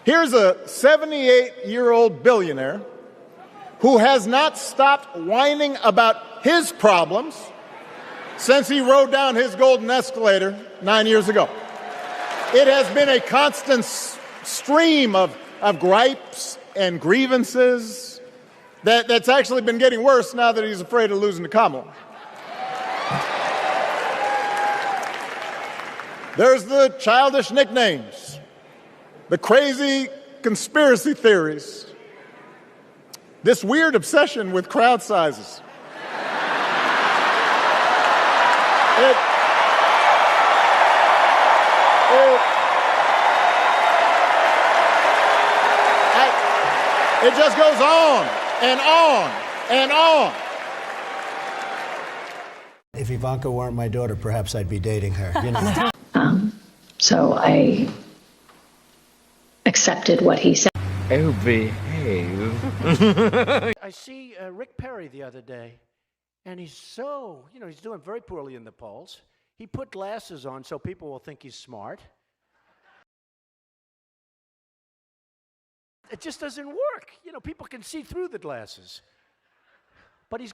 Here's a 78-year-old billionaire who has not stopped whining about his problems since he rode down his golden escalator 9 years ago. It has been a constant stream of gripes and grievances that's actually been getting worse now that he's afraid of losing to Kamala. There's the childish nicknames, the crazy conspiracy theories, this weird obsession with crowd sizes. It just goes on and on and on. If Ivanka weren't my daughter, perhaps I'd be dating her. You know. So I accepted what he said. Oh, behave. I see Rick Perry the other day, and he's so, he's doing very poorly in the polls. He put glasses on so people will think he's smart. It just doesn't work. People can see through the glasses. But he's